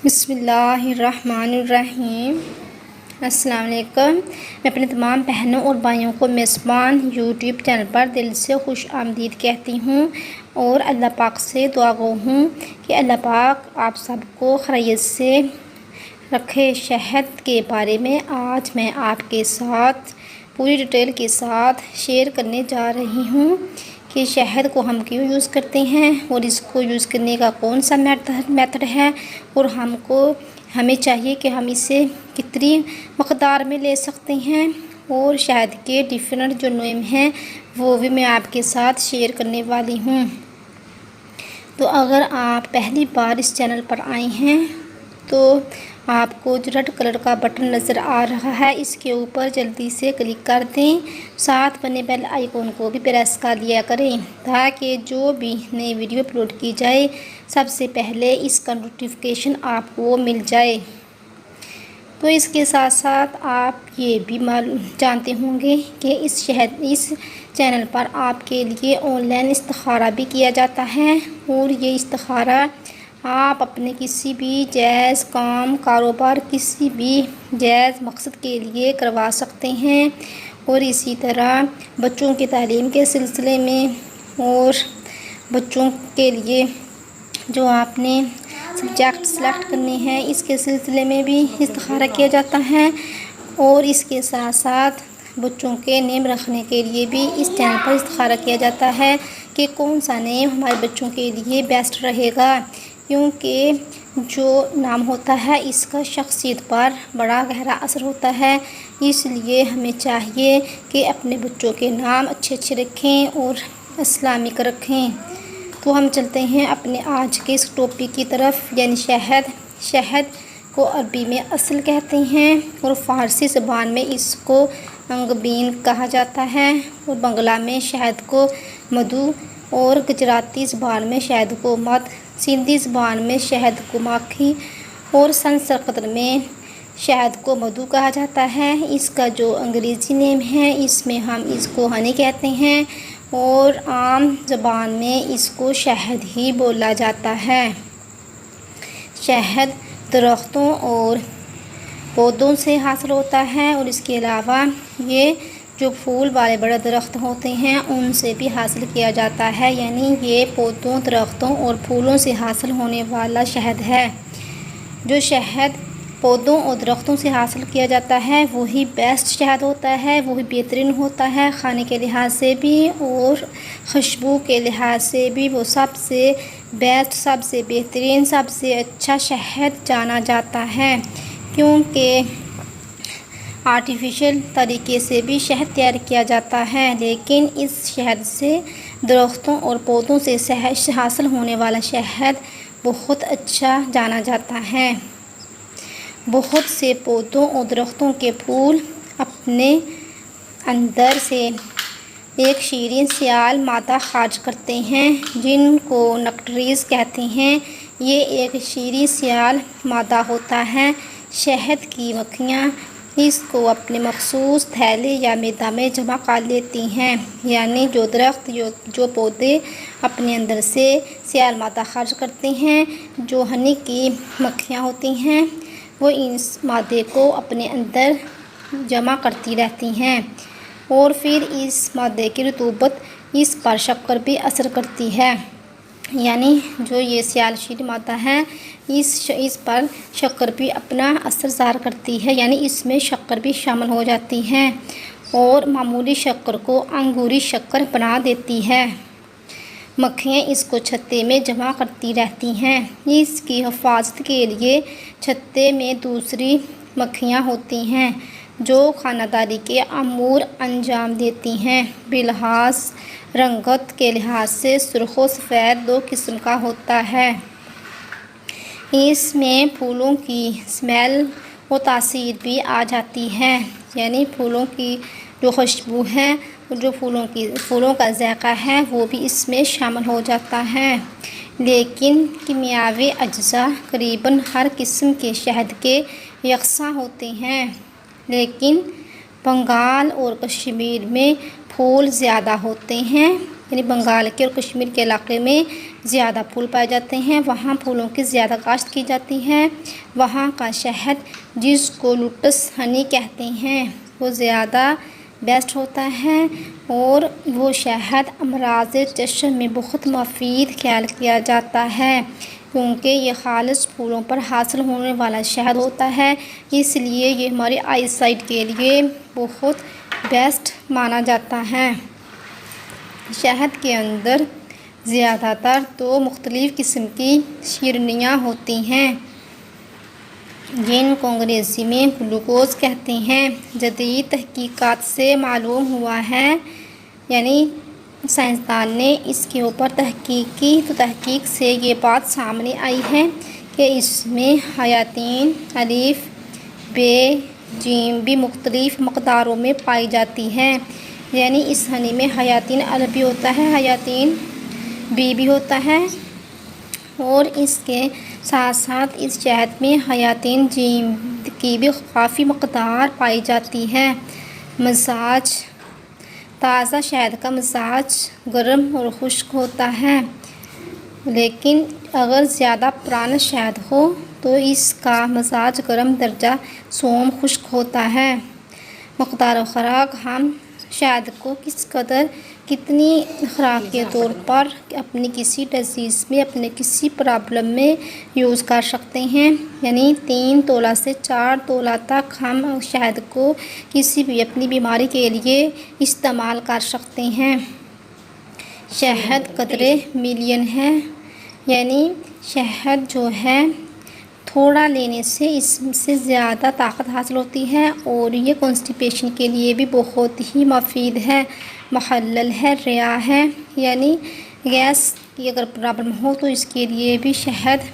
بسم اللہ الرحمن الرحیم۔ السلام علیکم۔ میں اپنے تمام بہنوں اور بھائیوں کو میزبان یوٹیوب چینل پر دل سے خوش آمدید کہتی ہوں اور اللہ پاک سے دعا گو ہوں کہ اللہ پاک آپ سب کو خیریت سے رکھے۔ شہد کے بارے میں آج میں آپ کے ساتھ پوری ڈیٹیل کے ساتھ شیئر کرنے جا رہی ہوں کہ شہد کو ہم کیوں یوز کرتے ہیں اور اس کو یوز کرنے کا کون سا میتھڈ ہے اور ہمیں چاہیے کہ ہم اسے کتنی مقدار میں لے سکتے ہیں، اور شہد کے ڈفرینٹ جو نیم ہیں وہ بھی میں آپ کے ساتھ شیئر کرنے والی ہوں۔ تو اگر آپ پہلی بار اس چینل پر آئے ہیں تو آپ کو جو ریڈ کلر کا بٹن نظر آ رہا ہے اس کے اوپر جلدی سے کلک کر دیں، ساتھ بنے بیل آئیکن کو بھی پریس کر لیا کریں تاکہ جو بھی نئی ویڈیو اپلوڈ کی جائے سب سے پہلے اس کا نوٹیفیکیشن آپ کو مل جائے۔ تو اس کے ساتھ ساتھ آپ یہ بھی جانتے ہوں گے کہ اس چینل پر آپ کے لیے آن لائن استخارہ بھی کیا جاتا ہے، اور یہ استخارہ آپ اپنے کسی بھی جائز کام کاروبار کسی بھی جائز مقصد کے لیے کروا سکتے ہیں، اور اسی طرح بچوں کی تعلیم کے سلسلے میں اور بچوں کے لیے جو آپ نے سبجیکٹ سلیکٹ کرنے ہیں اس کے سلسلے میں بھی استخارہ کیا جاتا ہے، اور اس کے ساتھ ساتھ بچوں کے نیم رکھنے کے لیے بھی اس چینل پر استخارہ کیا جاتا ہے کہ کون سا نیم ہمارے بچوں کے لیے بیسٹ رہے گا، کیونکہ جو نام ہوتا ہے اس کا شخصیت پر بڑا گہرا اثر ہوتا ہے۔ اس لیے ہمیں چاہیے کہ اپنے بچوں کے نام اچھے رکھیں اور اسلامک رکھیں۔ تو ہم چلتے ہیں اپنے آج کے اس ٹاپک کی طرف، یعنی شہد کو عربی میں اصل کہتے ہیں اور فارسی زبان میں اس کو انگبین کہا جاتا ہے، اور بنگلہ میں شہد کو مدھو، اور گجراتی زبان میں شہد کو مد، سندھی زبان میں شہد کو مکھی اور سنسکرت میں شہد کو مدھو کہا جاتا ہے۔ اس کا جو انگریزی نیم ہے اس میں ہم اس کو ہنی کہتے ہیں، اور عام زبان میں اس کو شہد ہی بولا جاتا ہے۔ شہد درختوں اور پودوں سے حاصل ہوتا ہے، اور اس کے علاوہ یہ جو پھول والے بڑے درخت ہوتے ہیں ان سے بھی حاصل کیا جاتا ہے، یعنی یہ پودوں، درختوں اور پھولوں سے حاصل ہونے والا شہد ہے۔ جو شہد پودوں اور درختوں سے حاصل کیا جاتا ہے وہی بیسٹ شہد ہوتا ہے، وہی بہترین ہوتا ہے کھانے کے لحاظ سے بھی اور خوشبو کے لحاظ سے بھی، وہ سب سے بیسٹ، سب سے بہترین، سب سے اچھا شہد جانا جاتا ہے، کیونکہ آرٹیفیشل طریقے سے بھی شہد تیار کیا جاتا ہے، لیکن اس شہد سے درختوں اور پودوں سے حاصل ہونے والا شہد بہت اچھا جانا جاتا ہے۔ بہت سے پودوں اور درختوں کے پھول اپنے اندر سے ایک شیریں سیال مادہ خارج کرتے ہیں جن کو نیکٹریز کہتے ہیں۔ یہ ایک شیریں سیال مادہ ہوتا ہے۔ شہد کی مکھیاں اس کو اپنے مخصوص تھیلے یا میدان میں جمع کر لیتی ہیں، یعنی جو درخت جو پودے اپنے اندر سے سیال مادہ خارج کرتے ہیں، جو ہنی کی مکھیاں ہوتی ہیں وہ اس مادے کو اپنے اندر جمع کرتی رہتی ہیں، اور پھر اس مادے کی رطوبت اس پر شکر بھی اثر کرتی ہے، یعنی جو یہ سیال شیریں مادہ ہے اس پر شکر بھی اپنا اثر ظاہر کرتی ہے، یعنی اس میں شکر بھی شامل ہو جاتی ہے اور معمولی شکر کو انگوری شکر بنا دیتی ہے۔ مکھیاں اس کو چھتے میں جمع کرتی رہتی ہیں۔ اس کی حفاظت کے لیے چھتے میں دوسری مکھیاں ہوتی ہیں جو خانہ داری کے امور انجام دیتی ہیں۔ بلحاظ رنگت کے لحاظ سے سرخ و سفید دو قسم کا ہوتا ہے۔ اس میں پھولوں کی اسمیل و تاثیر بھی آ جاتی ہے، یعنی پھولوں کی جو خوشبو ہے اور جو پھولوں کا ذائقہ ہے وہ بھی اس میں شامل ہو جاتا ہے، لیکن کیمیاوی اجزاء تقریباً ہر قسم کے شہد کے یکساں ہوتے ہیں، لیکن بنگال اور کشمیر میں پھول زیادہ ہوتے ہیں یعنی بنگال کے اور کشمیر کے علاقے میں زیادہ پھول پائے جاتے ہیں، وہاں پھولوں کی زیادہ کاشت کی جاتی ہے۔ وہاں کا شہد جس کو لوٹس ہنی کہتے ہیں وہ زیادہ بیسٹ ہوتا ہے، اور وہ شہد امراض چشم میں بہت مفید خیال کیا جاتا ہے، کیونکہ یہ خالص پھولوں پر حاصل ہونے والا شہد ہوتا ہے، اس لیے یہ ہماری آئی سائٹ کے لیے بہت بیسٹ مانا جاتا ہے۔ شہد کے اندر زیادہ تر تو مختلف قسم کی شیرینیاں ہوتی ہیں جن کو انگریزی میں گلوکوز کہتے ہیں۔ جدید تحقیقات سے معلوم ہوا ہے، یعنی سائنسدان نے اس کے اوپر تحقیق کی تو تحقیق سے یہ بات سامنے آئی ہے کہ اس میں حیاتین الف ب جیم بھی مختلف مقداروں میں پائی جاتی ہے، یعنی اس ہنی میں حیاتین الف بھی ہوتا ہے، حیاتین بی بھی ہوتا ہے، اور اس کے ساتھ ساتھ اس شہد میں حیاتین جیم کی بھی کافی مقدار پائی جاتی ہے۔ مزاج: تازہ شہد کا مزاج گرم اور خشک ہوتا ہے، لیکن اگر زیادہ پرانا شہد ہو تو اس کا مزاج گرم درجہ سوم خشک ہوتا ہے۔ مقدار خوراک: ہم شہد کو کس قدر کتنی خوراک کے طور پر اپنی کسی ڈیزیز میں، اپنے کسی پرابلم میں یوز کر سکتے ہیں، یعنی 3 تولہ سے 4 تولہ تک ہم شہد کو کسی بھی اپنی بیماری کے لیے استعمال کر سکتے ہیں۔ شہد قدرے ملین ہے، یعنی شہد جو ہے تھوڑا لینے سے اس سے زیادہ طاقت حاصل ہوتی ہے، اور یہ کانسٹیپیشن کے لیے بھی بہت ہی مفید ہے۔ محلل ہے، ریا ہے، یعنی گیس کی اگر پرابلم ہو تو اس کے لیے بھی شہد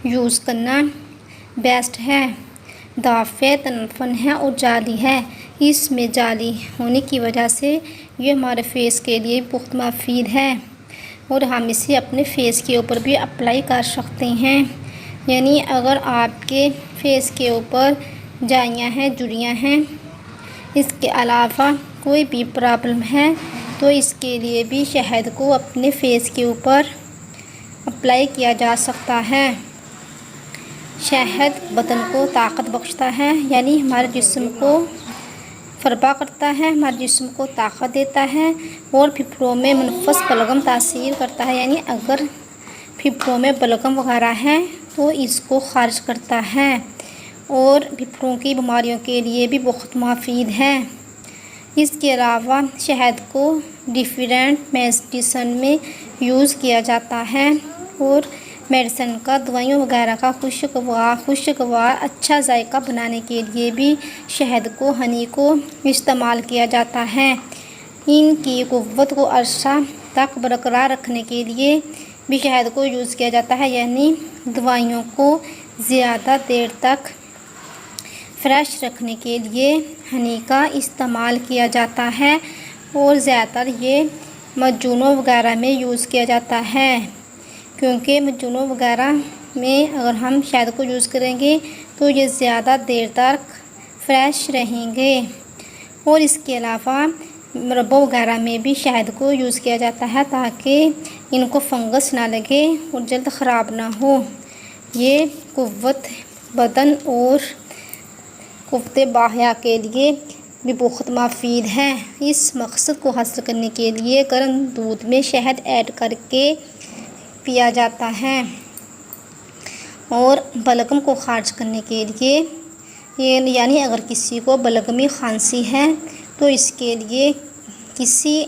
یوز کرنا بیسٹ ہے۔ دافع تنفن ہے اور جعلی ہے، اس میں جعلی ہونے کی وجہ سے یہ ہمارے فیس کے لیے بہت مفید ہے، اور ہم اسے اپنے فیس کے اوپر بھی اپلائی کر سکتے ہیں، یعنی اگر آپ کے فیس کے اوپر جائیاں ہیں، جھریاں ہیں، اس کے علاوہ کوئی بھی پرابلم ہے تو اس کے لیے بھی شہد کو اپنے فیس کے اوپر اپلائی کیا جا سکتا ہے۔ شہد بدن کو طاقت بخشتا ہے، یعنی ہمارے جسم کو فربا کرتا ہے، ہمارے جسم کو طاقت دیتا ہے، اور پھیپھڑوں میں منفس بلغم تاثیر کرتا ہے، یعنی اگر پھیپھڑوں میں بلغم وغیرہ ہے تو اس کو خارج کرتا ہے، اور پھیپھڑوں کی بیماریوں کے لیے بھی بہت مفید ہے۔ اس کے علاوہ شہد کو ڈفرینٹ میڈیسن میں یوز کیا جاتا ہے، اور میڈیسن کا دوائیوں وغیرہ کا خوشگوار اچھا ذائقہ بنانے کے لیے بھی شہد کو، ہنی کو استعمال کیا جاتا ہے۔ ان کی قوت کو عرصہ تک برقرار رکھنے کے لیے بھی شہد کو یوز کیا جاتا ہے، یعنی دوائیوں کو زیادہ دیر تک فریش رکھنے کے لیے ہنی کا استعمال کیا جاتا ہے، اور زیادہ تر یہ معجونوں وغیرہ میں یوز کیا جاتا ہے، کیونکہ معجونوں وغیرہ میں اگر ہم شہد کو یوز کریں گے تو یہ زیادہ دیر تک فریش رہیں گے، اور اس کے علاوہ مربوں وغیرہ میں بھی شہد کو یوز کیا جاتا ہے تاکہ ان کو فنگس نہ لگے اور جلد خراب نہ ہو۔ یہ قوت بدن اور قوت باحیہ کے لیے بھی بہت مفید ہے۔ اس مقصد کو حاصل کرنے کے لیے گرم دودھ میں شہد ایڈ کر کے پیا جاتا ہے، اور بلغم کو خارج کرنے کے لیے، یعنی اگر کسی کو بلغمی کھانسی ہے تو اس کے لیے کسی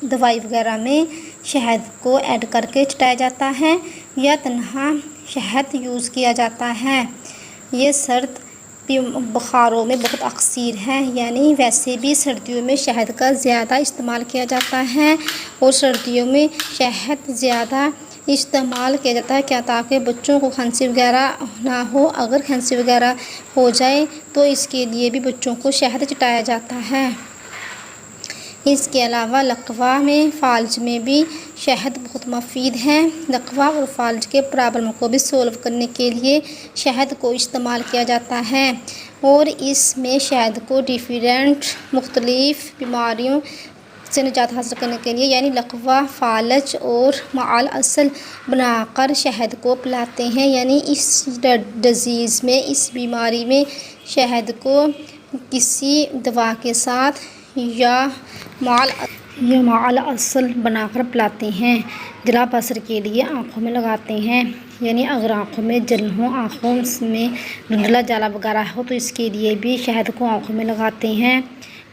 دوائی وغیرہ میں شہد کو ایڈ کر کے چٹایا جاتا ہے، یا تنہا شہد یوز کیا جاتا ہے۔ یہ سرد بخاروں میں بہت اکثر ہے، یعنی ویسے بھی سردیوں میں شہد کا زیادہ استعمال کیا جاتا ہے، اور سردیوں میں شہد زیادہ استعمال کیا جاتا ہے کیا تاکہ بچوں کو کھانسی وغیرہ نہ ہو۔ اگر کھانسی وغیرہ ہو جائے تو اس کے لیے بھی بچوں کو شہد چٹایا جاتا ہے۔ اس کے علاوہ لقوہ میں فالج میں بھی شہد بہت مفید ہے۔ لقوہ اور فالج کے پرابلم کو بھی سولو کرنے کے لیے شہد کو استعمال کیا جاتا ہے، اور اس میں شہد کو ڈفرینٹ مختلف بیماریوں سے نجات حاصل کرنے کے لیے یعنی لقوہ، فالج اور معال اصل بنا کر شہد کو پلاتے ہیں۔ یعنی اس ڈزیز میں، اس بیماری میں شہد کو کسی دوا کے ساتھ یا معال اصل بنا کر پلاتے ہیں۔ جلا بصر کے لیے آنکھوں میں لگاتے ہیں، یعنی اگر آنکھوں میں جلن ہو، آنکھوں میں دھندلا جالا وغیرہ ہو تو اس کے لیے بھی شہد کو آنکھوں میں لگاتے ہیں۔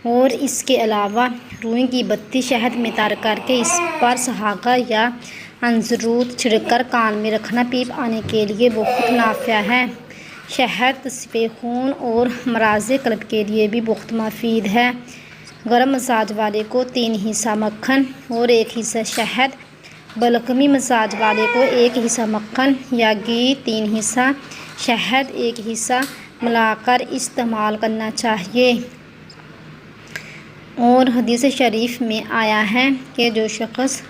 اور اس کے علاوہ روئی کی پتی شہد میں تار کر کے اس پر سہاگا یا انزرود چھڑک کر کان میں رکھنا پیپ آنے کے لیے بہت نافع ہے۔ شہد تصفیہ خون اور امراض قلب کے لیے بھی بہت مفید ہے۔ گرم مزاج والے کو 3 حصہ مکھن اور 1 حصہ شہد، بلغمی مزاج والے کو 1 حصہ مکھن یا گھی، 3 حصہ شہد، 1 حصہ ملا کر استعمال کرنا چاہیے۔ اور حدیث شریف میں آیا ہے کہ جو شخص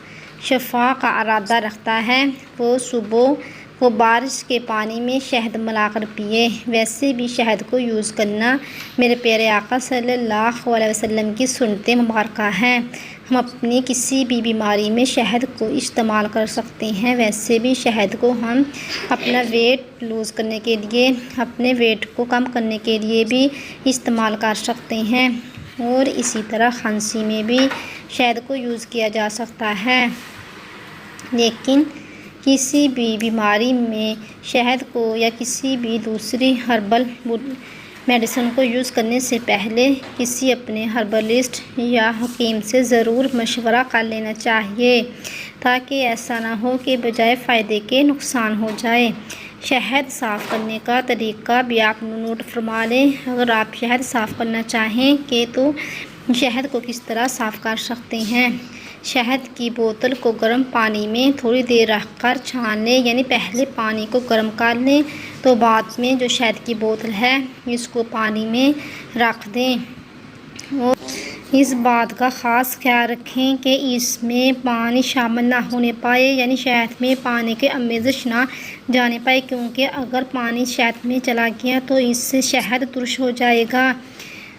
شفا کا ارادہ رکھتا ہے وہ صبح کو بارش کے پانی میں شہد ملا کر پیے۔ ویسے بھی شہد کو یوز کرنا میرے پیارے آقا صلی اللہ علیہ وسلم کی سنت مبارکہ ہے۔ ہم اپنی کسی بھی بیماری میں شہد کو استعمال کر سکتے ہیں۔ ویسے بھی شہد کو ہم اپنا ویٹ لوز کرنے کے لیے، اپنے ویٹ کو کم کرنے کے لیے بھی استعمال کر سکتے ہیں۔ اور اسی طرح کھانسی میں بھی شہد کو یوز کیا جا سکتا ہے۔ لیکن کسی بھی بیماری میں شہد کو یا کسی بھی دوسری ہربل میڈیسن کو یوز کرنے سے پہلے کسی اپنے ہربلسٹ یا حکیم سے ضرور مشورہ کر لینا چاہیے، تاکہ ایسا نہ ہو کہ بجائے فائدے کے نقصان ہو جائے۔ شہد صاف کرنے کا طریقہ بھی آپ نوٹ فرما لیں۔ اگر آپ شہد صاف کرنا چاہیں کہ تو شہد کو کس طرح صاف کر سکتے ہیں۔ شہد کی بوتل کو گرم پانی میں تھوڑی دیر رکھ کر چھان لیں، یعنی پہلے پانی کو گرم کر لیں تو بعد میں جو شہد کی بوتل ہے اس کو پانی میں رکھ دیں۔ اور اس بات کا خاص خیال رکھیں کہ اس میں پانی شامل نہ ہونے پائے، یعنی شہد میں پانی کی آمیزش نہ جانے پائے، کیونکہ اگر پانی شہد میں چلا گیا تو اس سے شہد ترش ہو جائے گا۔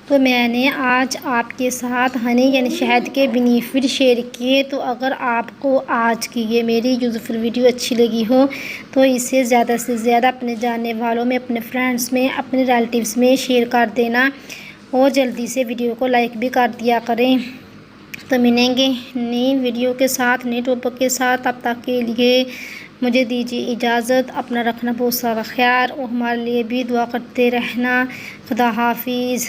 تو میں نے آج آپ کے ساتھ ہنی یعنی شہد کے بینیفٹ شیئر کیے۔ تو اگر آپ کو آج کی یہ میری یوزفل ویڈیو اچھی لگی ہو تو اسے زیادہ سے زیادہ اپنے جاننے والوں میں، اپنے فرینڈس میں، اپنے ریلیٹیوز میں شیئر کر دینا اور جلدی سے ویڈیو کو لائک بھی کر دیا کریں۔ تو ملیں گے نئی ویڈیو کے ساتھ، نئی ٹاپک کے ساتھ۔ تب تک کے لیے مجھے دیجیے اجازت۔ اپنا رکھنا بہت سارا خیال اور ہمارے لیے بھی دعا کرتے رہنا۔ خدا حافظ۔